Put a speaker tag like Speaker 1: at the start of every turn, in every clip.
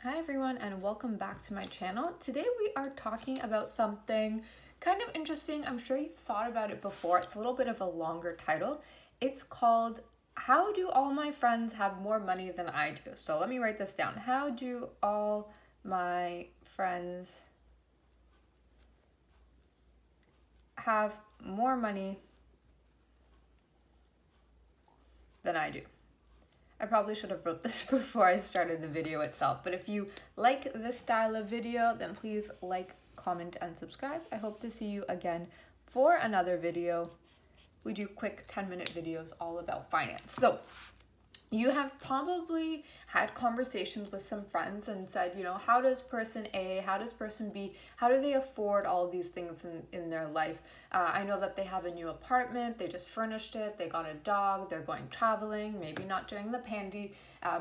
Speaker 1: Hi everyone and welcome back to my channel. Today we are talking about something kind of interesting. I'm sure you've thought about it before. It's a little bit of a longer title. It's called How Do All My Friends Have More Money Than I Do? So let me write this down. How do all my friends have more money than I do? I probably should have wrote this before I started the video itself, but if you like this style of video, then please like, comment, and subscribe. I hope to see you again for another video. We do quick 10-minute videos all about finance. So you have probably had conversations with some friends and said, you know, how does person A, how does person B, how do they afford all of these things in their life? I know that they have a new apartment, they just furnished it, they got a dog, they're going traveling, maybe not during the pandy,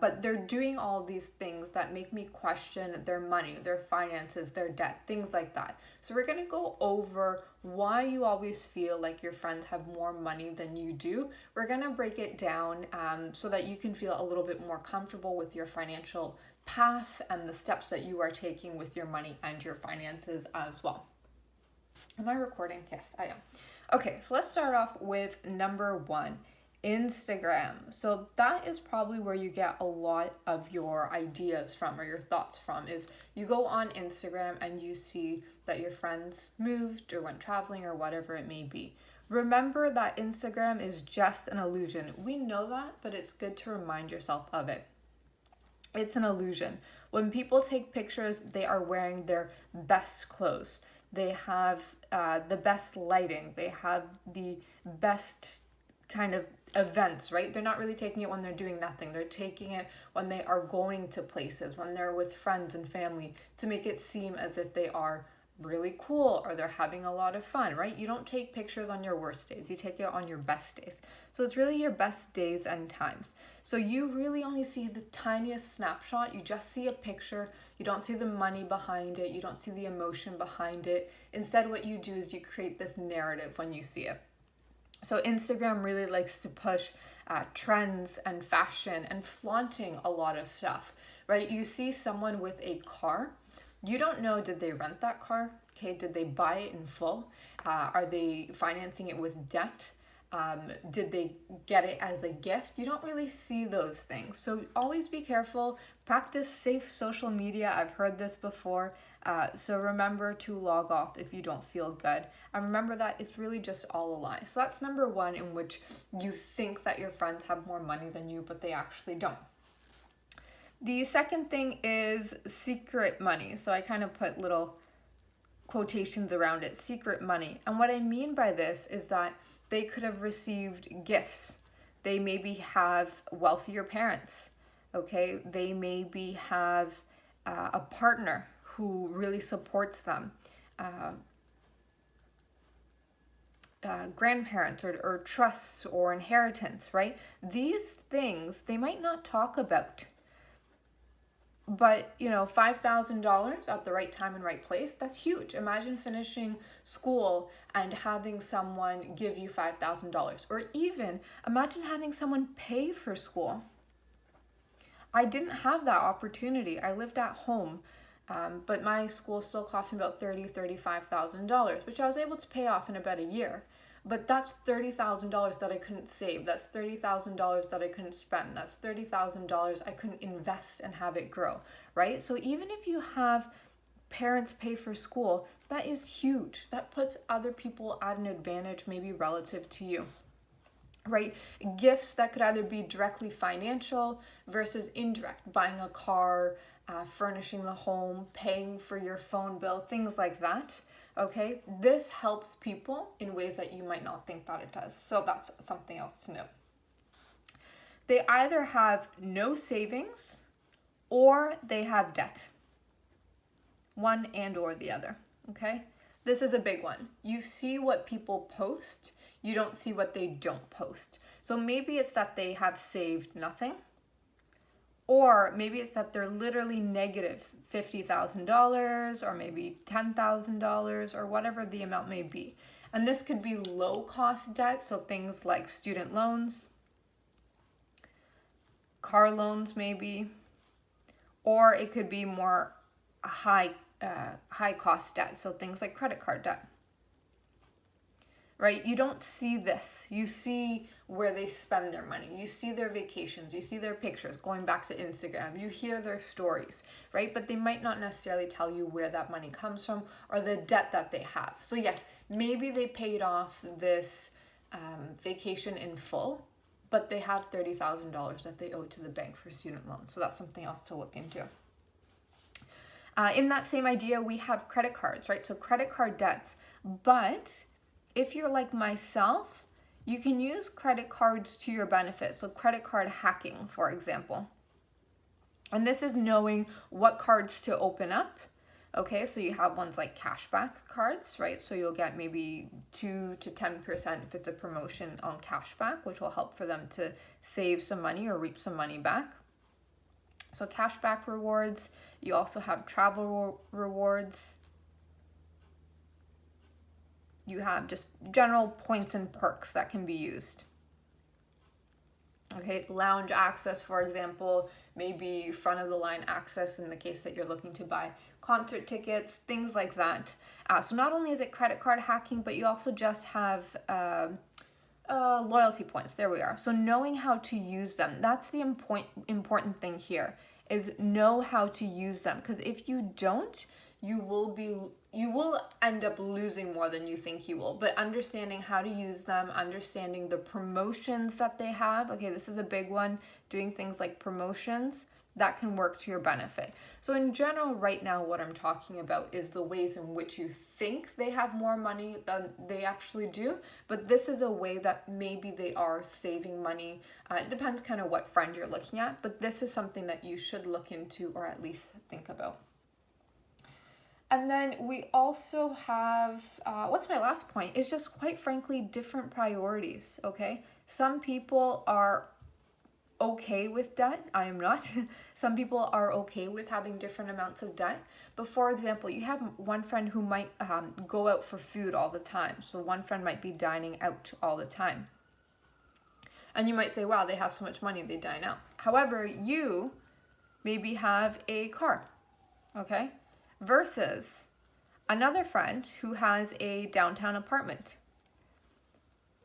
Speaker 1: but they're doing all these things that make me question their money, their finances, their debt, things like that. So we're gonna go over why you always feel like your friends have more money than you do. We're gonna break it down so that you can feel a little bit more comfortable with your financial path and the steps that you are taking with your money and your finances as well. Am I recording? Yes, I am. Okay, so let's start off with number one, Instagram. So that is probably where you get a lot of your ideas from or your thoughts from, is you go on Instagram and you see that your friends moved or went traveling or whatever it may be. Remember that Instagram is just an illusion. We know that, but it's good to remind yourself of it. It's an illusion. When people take pictures, they are wearing their best clothes. They have the best lighting. They have the best kind of events, right? They're not really taking it when they're doing nothing. They're taking it when they are going to places, when they're with friends and family, to make it seem as if they are really cool or they're having a lot of fun, right? You don't take pictures on your worst days. You take it on your best days. So it's really your best days and times. So you really only see the tiniest snapshot. You just see a picture. You don't see the money behind it. You don't see the emotion behind it. Instead, what you do is you create this narrative when you see it. So Instagram really likes to push trends and fashion and flaunting a lot of stuff, right? You see someone with a car. You don't know, did they rent that car? Okay, did they buy it in full? Are they financing it with debt? Did they get it as a gift? You don't really see those things. So always be careful. Practice safe social media. I've heard this before. So remember to log off if you don't feel good. And remember that it's really just all a lie. So that's number one, in which you think that your friends have more money than you, but they actually don't. The second thing is secret money. So I kind of put little quotations around it, secret money. And what I mean by this is that they could have received gifts. They maybe have wealthier parents, okay? They maybe have a partner who really supports them, grandparents or trusts or inheritance, right? These things they might not talk about. But, you know, $5,000 at the right time and right place, that's huge. Imagine finishing school and having someone give you $5,000. Or even imagine having someone pay for school. I didn't have that opportunity. I lived at home, but my school still cost me about $35,000, which I was able to pay off in about a year. But that's $30,000 that I couldn't save. That's $30,000 that I couldn't spend. That's $30,000 I couldn't invest and have it grow, right? So even if you have parents pay for school, that is huge. That puts other people at an advantage, maybe relative to you, right? Gifts that could either be directly financial versus indirect, buying a car, furnishing the home, paying for your phone bill, things like that. Okay, this helps people in ways that you might not think that it does. So that's something else to note. They either have no savings or they have debt. One and or the other, okay? This is a big one. You see what people post, you don't see what they don't post. So maybe it's that they have saved nothing, or maybe it's that they're literally negative $50,000 or maybe $10,000 or whatever the amount may be. And this could be low cost debt, so things like student loans, car loans maybe, or it could be more high cost debt. So things like credit card debt, right? You don't see this. You see where they spend their money. You see their vacations. You see their pictures going back to Instagram. You hear their stories, right? But they might not necessarily tell you where that money comes from or the debt that they have. So yes, maybe they paid off this vacation in full, but they have $30,000 that they owe to the bank for student loans. So that's something else to look into. In that same idea, we have credit cards, right? So credit card debts. But if you're like myself, you can use credit cards to your benefit. So credit card hacking, for example. And this is knowing what cards to open up. Okay, so you have ones like cashback cards, right? So you'll get maybe 2 to 10% if it's a promotion on cashback, which will help for them to save some money or reap some money back. So cashback rewards. You also have travel rewards. You have just general points and perks that can be used. Okay, lounge access, for example, maybe front of the line access in the case that you're looking to buy concert tickets, things like that. So not only is it credit card hacking, but you also just have loyalty points. There we are. So knowing how to use them, that's the important thing here, is know how to use them. Because if you don't, you will end up losing more than you think you will. But understanding how to use them, understanding the promotions that they have. Okay, this is a big one. Doing things like promotions, that can work to your benefit. So in general, right now, what I'm talking about is the ways in which you think they have more money than they actually do. But this is a way that maybe they are saving money. It depends kind of what friend you're looking at. But this is something that you should look into or at least think about. And then we also have, what's my last point? It's just quite frankly, different priorities, okay? Some people are okay with debt. I am not. Some people are okay with having different amounts of debt. But for example, you have one friend who might go out for food all the time. So one friend might be dining out all the time. And you might say, wow, they have so much money, they dine out. However, you maybe have a car, okay? Versus another friend who has a downtown apartment.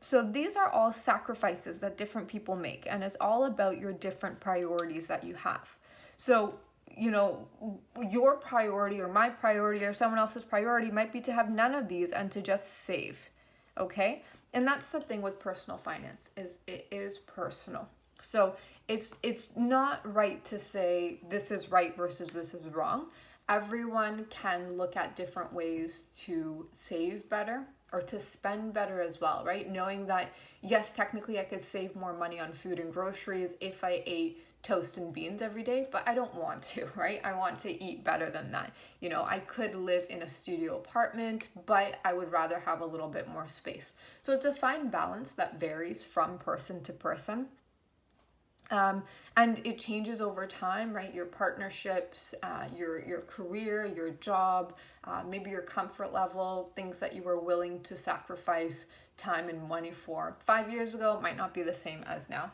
Speaker 1: So these are all sacrifices that different people make, and it's all about your different priorities that you have. So, you know, your priority or my priority or someone else's priority might be to have none of these and to just save, okay? And that's the thing with personal finance, is it is personal. So it's not right to say this is right versus this is wrong. Everyone can look at different ways to save better or to spend better as well, right? Knowing that, yes, technically I could save more money on food and groceries if I ate toast and beans every day, but I don't want to, right? I want to eat better than that. You know, I could live in a studio apartment, but I would rather have a little bit more space. So it's a fine balance that varies from person to person. And it changes over time, right? Your partnerships, your career, your job, maybe your comfort level, things that you were willing to sacrifice time and money for 5 years ago might not be the same as now.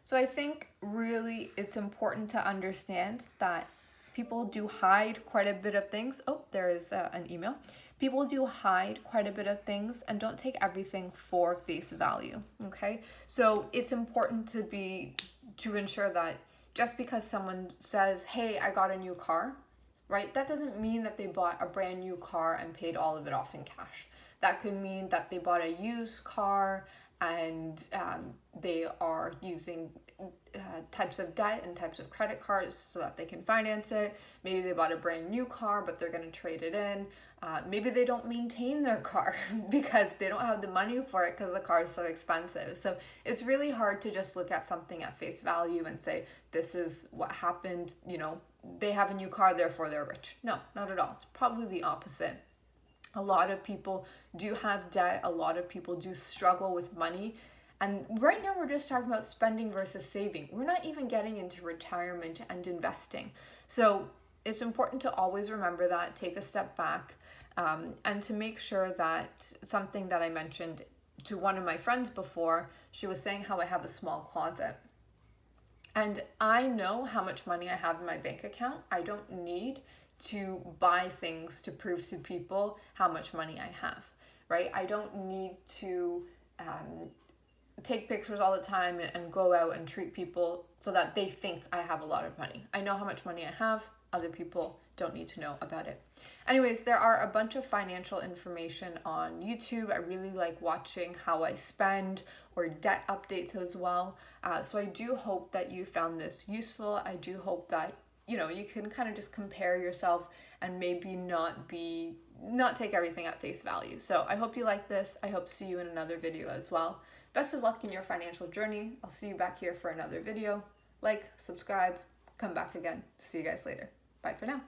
Speaker 1: So I think really it's important to understand that people do hide quite a bit of things. Oh, there is an email. People do hide quite a bit of things and don't take everything for face value, okay? So it's important to ensure that just because someone says, hey, I got a new car, right? That doesn't mean that they bought a brand new car and paid all of it off in cash. That could mean that they bought a used car and they are using types of debt and types of credit cards so that they can finance it. Maybe they bought a brand new car, but they're going to trade it in. Maybe they don't maintain their car because they don't have the money for it because the car is so expensive. So it's really hard to just look at something at face value and say, this is what happened. You know, they have a new car, therefore they're rich. No, not at all. It's probably the opposite. A lot of people do have debt. A lot of people do struggle with money. And right now we're just talking about spending versus saving. We're not even getting into retirement and investing. So it's important to always remember that, take a step back, and to make sure that something that I mentioned to one of my friends before, she was saying how I have a small closet. And I know how much money I have in my bank account. I don't need to buy things to prove to people how much money I have, right? I don't need to take pictures all the time and go out and treat people so that they think I have a lot of money. I know how much money I have. Other people don't need to know about it. Anyways, there are a bunch of financial information on YouTube. I really like watching how I spend, or debt updates as well. So I do hope that you found this useful. I do hope that you can kind of just compare yourself and maybe not take everything at face value. So I hope you like this. I hope to see you in another video as well. Best of luck in your financial journey. I'll see you back here for another video. Like, subscribe, come back again. See you guys later. Bye for now.